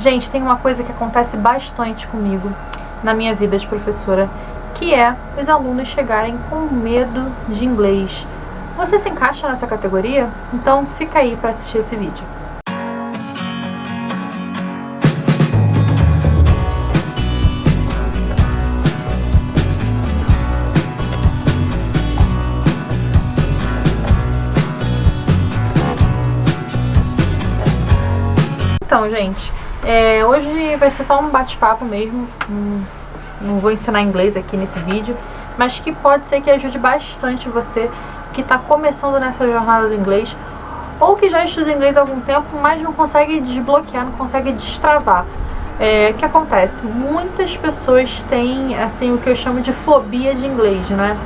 Gente, tem uma coisa que acontece bastante comigo na minha vida de professora, que é os alunos chegarem com medo de inglês. Você se encaixa nessa categoria? Então fica aí para assistir esse vídeo. Então, gente, hoje vai ser só um bate-papo mesmo, não vou ensinar inglês aqui nesse vídeo, mas que pode ser que ajude bastante você que está começando nessa jornada do inglês, ou que já estuda inglês há algum tempo, mas não consegue desbloquear, não consegue destravar. O que acontece? Muitas pessoas têm, assim, o que eu chamo de fobia de inglês, né?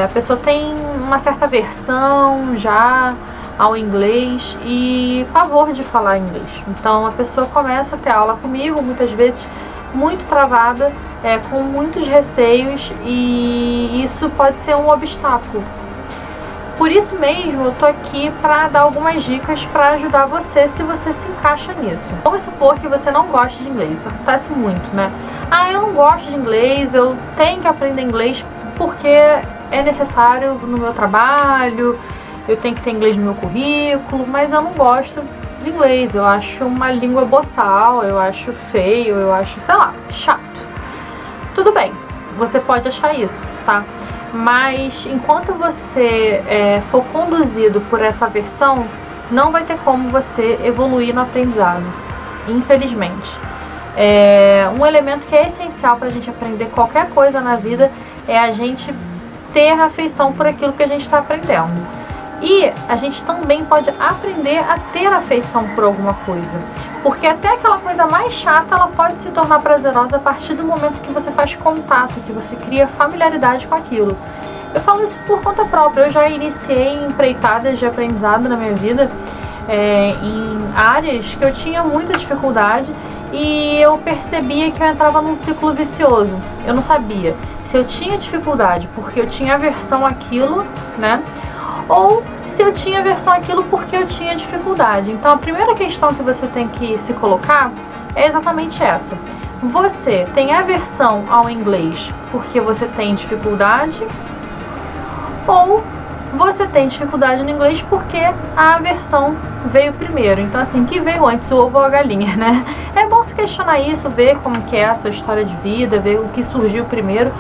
A pessoa tem uma certa aversão já ao inglês e pavor de falar inglês. Então a pessoa começa a ter aula comigo, muitas vezes muito travada, com muitos receios, e isso pode ser um obstáculo. Por isso mesmo eu tô aqui para dar algumas dicas para ajudar você, se você se encaixa nisso. Vamos supor que você não gosta de inglês, isso acontece muito, né? Eu não gosto de inglês, eu tenho que aprender inglês porque é necessário no meu trabalho, eu tenho que ter inglês no meu currículo, mas eu não gosto de inglês, eu acho uma língua boçal, eu acho feio, eu acho, sei lá, chato. Tudo bem, você pode achar isso, tá? Mas enquanto você for conduzido por essa aversão, não vai ter como você evoluir no aprendizado, infelizmente. Um elemento que é essencial para a gente aprender qualquer coisa na vida é a gente ter afeição por aquilo que a gente está aprendendo. E a gente também pode aprender a ter afeição por alguma coisa, porque até aquela coisa mais chata, ela pode se tornar prazerosa a partir do momento que você faz contato, que você cria familiaridade com aquilo. Eu falo isso por conta própria, eu já iniciei empreitadas de aprendizado na minha vida, em áreas que eu tinha muita dificuldade, e eu percebia que eu entrava num ciclo vicioso. Eu não sabia se eu tinha dificuldade porque eu tinha aversão àquilo, né? Ou se eu tinha aversão àquilo porque eu tinha dificuldade. Então a primeira questão que você tem que se colocar é exatamente essa. Você tem aversão ao inglês porque você tem dificuldade, ou você tem dificuldade no inglês porque a aversão veio primeiro? Então assim, que veio antes, o ovo ou a galinha, né? É bom se questionar isso, ver como que é a sua história de vida, ver o que surgiu primeiro.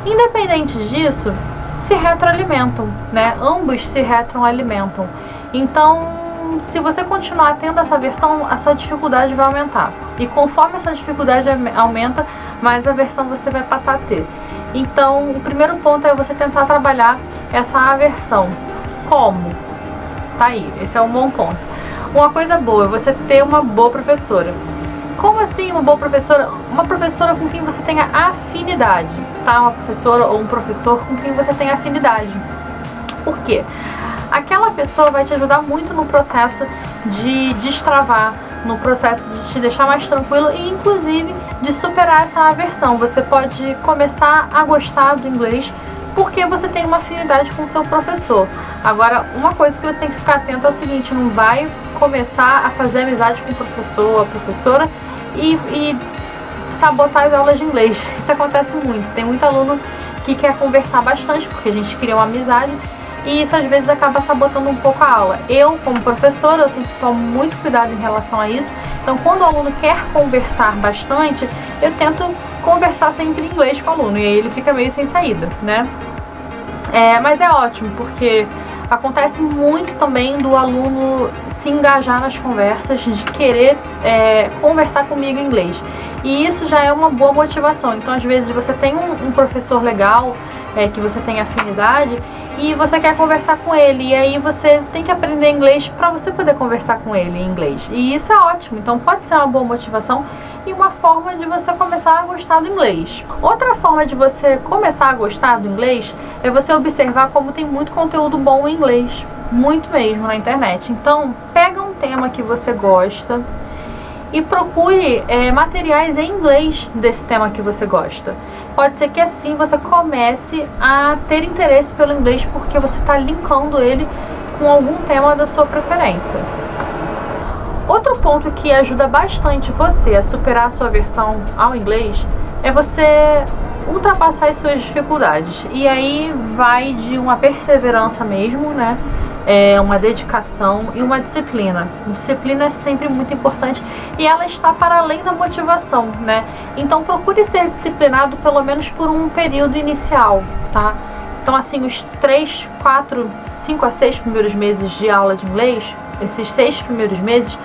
Independente disso, se retroalimentam, né? Ambos se retroalimentam. Então, se você continuar tendo essa aversão, a sua dificuldade vai aumentar. E conforme essa dificuldade aumenta, mais aversão você vai passar a ter. Então, o primeiro ponto é você tentar trabalhar essa aversão. Como? Tá aí, esse é um bom ponto. Uma coisa boa é você ter uma boa professora. Como assim uma boa professora? Uma professora com quem você tenha afinidade, tá? Uma professora ou um professor com quem você tenha afinidade. Por quê? Aquela pessoa vai te ajudar muito no processo de destravar, no processo de te deixar mais tranquilo e inclusive de superar essa aversão. Você pode começar a gostar do inglês porque você tem uma afinidade com o seu professor. Agora, uma coisa que você tem que ficar atento é o seguinte: não vai começar a fazer amizade com o professor ou a professora e sabotar as aulas de inglês. Isso acontece muito. Tem muito aluno que quer conversar bastante porque a gente cria uma amizade, e isso às vezes acaba sabotando um pouco a aula. Eu, como professora, eu sempre tomo muito cuidado em relação a isso. Então, quando o aluno quer conversar bastante, eu tento conversar sempre em inglês com o aluno, e aí ele fica meio sem saída, né? Mas é ótimo, porque acontece muito também do aluno se engajar nas conversas, de querer conversar comigo em inglês. E isso já é uma boa motivação. Então, às vezes, você tem um professor legal, que você tem afinidade, e você quer conversar com ele, e aí você tem que aprender inglês para você poder conversar com ele em inglês. E isso é ótimo, então pode ser uma boa motivação e uma forma de você começar a gostar do inglês. Outra forma de você começar a gostar do inglês é você observar como tem muito conteúdo bom em inglês, muito mesmo, na internet. Então, pega um tema que você gosta e procure materiais em inglês desse tema que você gosta. Pode ser que assim você comece a ter interesse pelo inglês porque você está linkando ele com algum tema da sua preferência. Outro ponto que ajuda bastante você a superar a sua aversão ao inglês é você ultrapassar as suas dificuldades. E aí vai de uma perseverança mesmo, né? Uma dedicação e uma disciplina. Disciplina é sempre muito importante e ela está para além da motivação, né? Então procure ser disciplinado pelo menos por um período inicial, tá? Então assim, os 3, 4, 5 a 6 primeiros meses de aula de inglês, esses 6 primeiros meses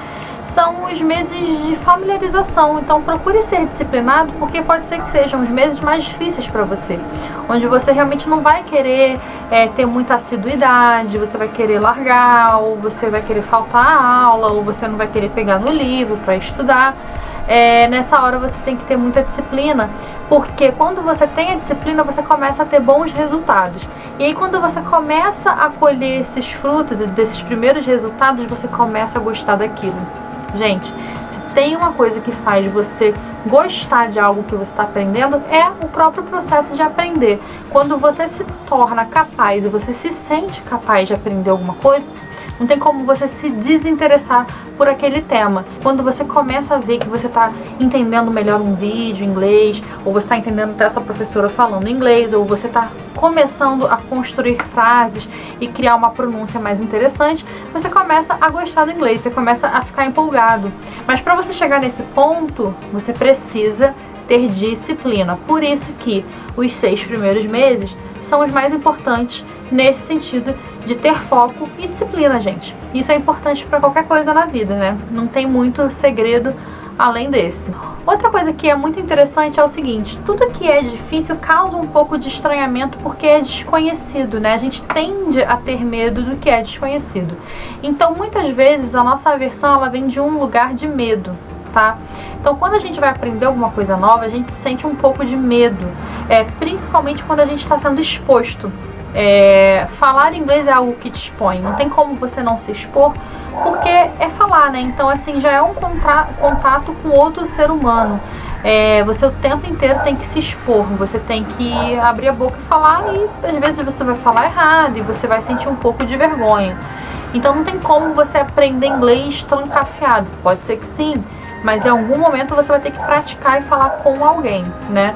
são os meses de familiarização. Então procure ser disciplinado, porque pode ser que sejam os meses mais difíceis para você, onde você realmente não vai querer ter muita assiduidade, você vai querer largar, ou você vai querer faltar a aula, ou você não vai querer pegar no livro para estudar. Nessa hora você tem que ter muita disciplina, porque quando você tem a disciplina, você começa a ter bons resultados. E aí quando você começa a colher esses frutos, desses primeiros resultados, você começa a gostar daquilo. Gente, se tem uma coisa que faz você gostar de algo que você está aprendendo, é o próprio processo de aprender. Quando você se torna capaz e você se sente capaz de aprender alguma coisa, não tem como você se desinteressar por aquele tema. Quando você começa a ver que você está entendendo melhor um vídeo em inglês, ou você está entendendo até a sua professora falando inglês, ou você está começando a construir frases e criar uma pronúncia mais interessante, você começa a gostar do inglês, você começa a ficar empolgado. Mas para você chegar nesse ponto, você precisa ter disciplina. Por isso que os 6 primeiros meses são os mais importantes nesse sentido de ter foco e disciplina, gente. Isso é importante para qualquer coisa na vida, né? Não tem muito segredo além desse. Outra coisa que é muito interessante é o seguinte: tudo que é difícil causa um pouco de estranhamento porque é desconhecido, né? A gente tende a ter medo do que é desconhecido. Então, muitas vezes, a nossa aversão, ela vem de um lugar de medo, tá? Então, quando a gente vai aprender alguma coisa nova, a gente sente um pouco de medo, principalmente quando a gente está sendo exposto. Falar inglês é algo que te expõe, não tem como você não se expor, porque é falar, né? Então assim, já é um contato com outro ser humano. Você o tempo inteiro tem que se expor, você tem que abrir a boca e falar, e às vezes você vai falar errado e você vai sentir um pouco de vergonha. Então não tem como você aprender inglês trancafiado. Pode ser que sim, mas em algum momento você vai ter que praticar e falar com alguém, né?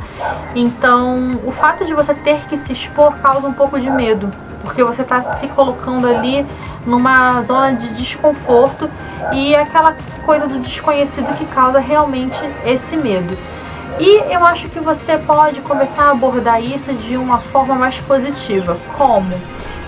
Então, o fato de você ter que se expor causa um pouco de medo, porque você está se colocando ali numa zona de desconforto, e é aquela coisa do desconhecido que causa realmente esse medo. E eu acho que você pode começar a abordar isso de uma forma mais positiva. Como?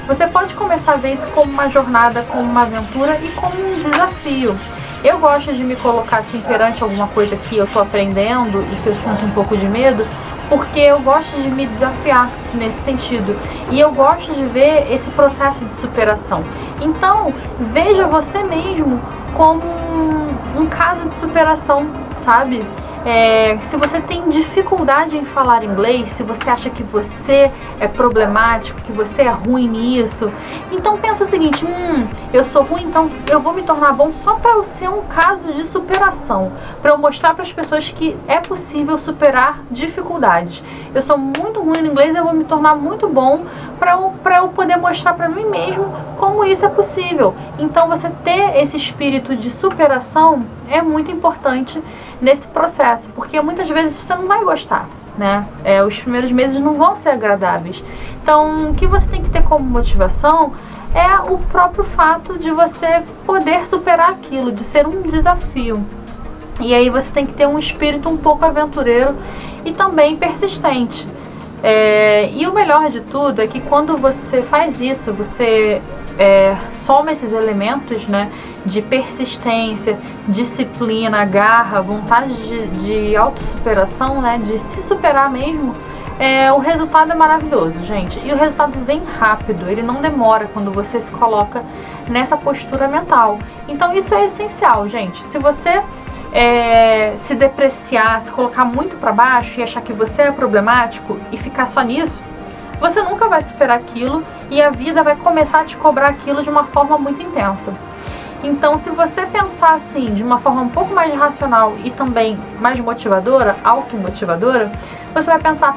Você pode começar a ver isso como uma jornada, como uma aventura e como um desafio. Eu gosto de me colocar assim perante alguma coisa que eu tô aprendendo e que eu sinto um pouco de medo, porque eu gosto de me desafiar nesse sentido. E eu gosto de ver esse processo de superação. Então, veja você mesmo como um caso de superação, sabe? Se você tem dificuldade em falar inglês, se você acha que você é problemático, que você é ruim nisso, então pensa o seguinte: eu sou ruim, então eu vou me tornar bom só para eu ser um caso de superação, para eu mostrar para as pessoas que é possível superar dificuldades. Eu sou muito ruim no inglês, eu vou me tornar muito bom para eu poder mostrar para mim mesmo como isso é possível. Então você ter esse espírito de superação é muito importante nesse processo, porque muitas vezes você não vai gostar, né? Os primeiros meses não vão ser agradáveis. Então, o que você tem que ter como motivação é o próprio fato de você poder superar aquilo, de ser um desafio. E aí você tem que ter um espírito um pouco aventureiro e também persistente. E o melhor de tudo é que quando você faz isso, você soma esses elementos, né, de persistência, disciplina, garra, vontade de autossuperação, né, de se superar mesmo. O resultado é maravilhoso, gente. E o resultado vem rápido, ele não demora quando você se coloca nessa postura mental. Então isso é essencial, gente. Se você se depreciar, se colocar muito para baixo e achar que você é problemático e ficar só nisso, você nunca vai superar aquilo e a vida vai começar a te cobrar aquilo de uma forma muito intensa. Então, se você pensar assim, de uma forma um pouco mais racional e também mais motivadora, automotivadora, você vai pensar: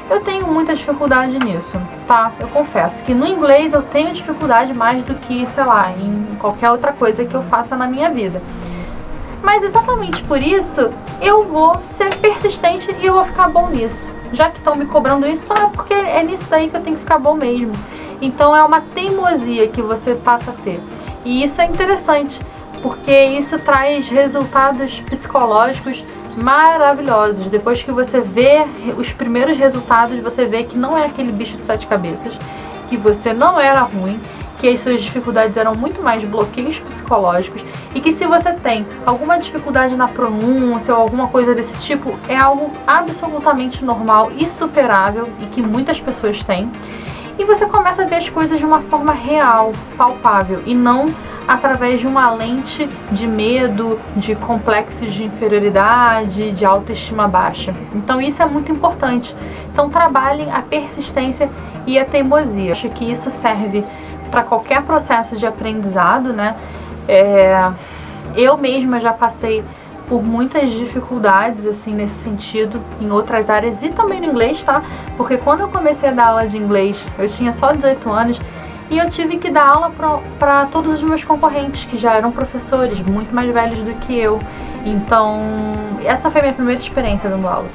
eu tenho muita dificuldade nisso, tá? Eu confesso que no inglês eu tenho dificuldade mais do que, sei lá, em qualquer outra coisa que eu faça na minha vida. Mas exatamente por isso, eu vou ser persistente e eu vou ficar bom nisso. Já que estão me cobrando isso, então é porque é nisso daí que eu tenho que ficar bom mesmo. Então é uma teimosia que você passa a ter. E isso é interessante, porque isso traz resultados psicológicos maravilhosos. Depois que você vê os primeiros resultados, você vê que não é aquele bicho de 7 cabeças, que você não era ruim, que as suas dificuldades eram muito mais bloqueios psicológicos e que se você tem alguma dificuldade na pronúncia ou alguma coisa desse tipo, é algo absolutamente normal e superável e que muitas pessoas têm. E você começa a ver as coisas de uma forma real, palpável, e não através de uma lente de medo, de complexos de inferioridade, de autoestima baixa. Então isso é muito importante. Então trabalhem a persistência e a teimosia. Acho que isso serve para qualquer processo de aprendizado, né? Eu mesma já passei por muitas dificuldades assim nesse sentido, em outras áreas e também no inglês, tá? Porque quando eu comecei a dar aula de inglês, eu tinha só 18 anos e eu tive que dar aula para todos os meus concorrentes, que já eram professores, muito mais velhos do que eu. Então, essa foi a minha primeira experiência dando aula.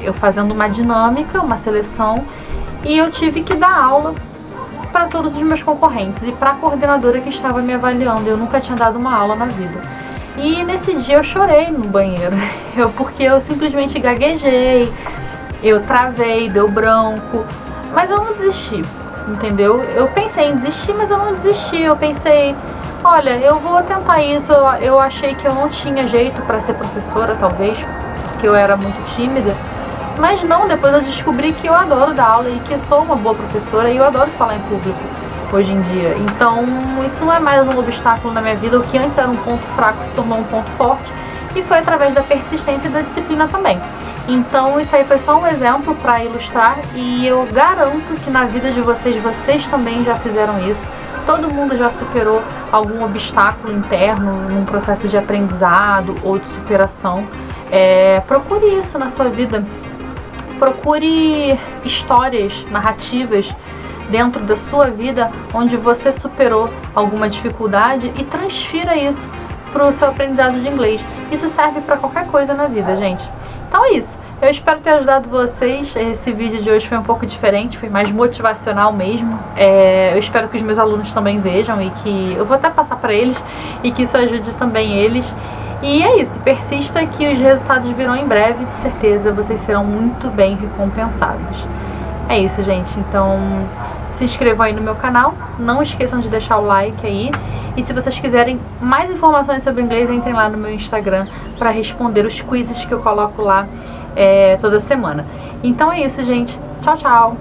Eu fazendo uma dinâmica, uma seleção, e eu tive que dar aula para todos os meus concorrentes e para a coordenadora que estava me avaliando. Eu nunca tinha dado uma aula na vida. E nesse dia eu chorei no banheiro, porque eu simplesmente gaguejei, eu travei, deu branco, mas eu não desisti, entendeu? Eu pensei em desistir, mas eu não desisti. Eu pensei, olha, eu vou tentar isso. Eu achei que eu não tinha jeito para ser professora, talvez, porque eu era muito tímida. Mas não, depois eu descobri que eu adoro dar aula e que eu sou uma boa professora e eu adoro falar em público hoje em dia. Então isso não é mais um obstáculo na minha vida. O que antes era um ponto fraco se tornou um ponto forte, e foi através da persistência e da disciplina também. Então isso aí foi só um exemplo para ilustrar, e eu garanto que na vida de vocês também já fizeram isso. Todo mundo já superou algum obstáculo interno num processo de aprendizado ou de superação. Procure isso na sua vida. Procure histórias, narrativas dentro da sua vida onde você superou alguma dificuldade e transfira isso para o seu aprendizado de inglês. Isso serve para qualquer coisa na vida, gente. Então é isso. Eu espero ter ajudado vocês. Esse vídeo de hoje foi um pouco diferente, foi mais motivacional mesmo. Eu espero que os meus alunos também vejam e que eu vou até passar para eles e que isso ajude também eles. E é isso, persista que os resultados virão em breve, com certeza vocês serão muito bem recompensados. É isso, gente, então se inscrevam aí no meu canal, não esqueçam de deixar o like aí, e se vocês quiserem mais informações sobre inglês, entrem lá no meu Instagram para responder os quizzes que eu coloco lá toda semana. Então é isso, gente, tchau, tchau!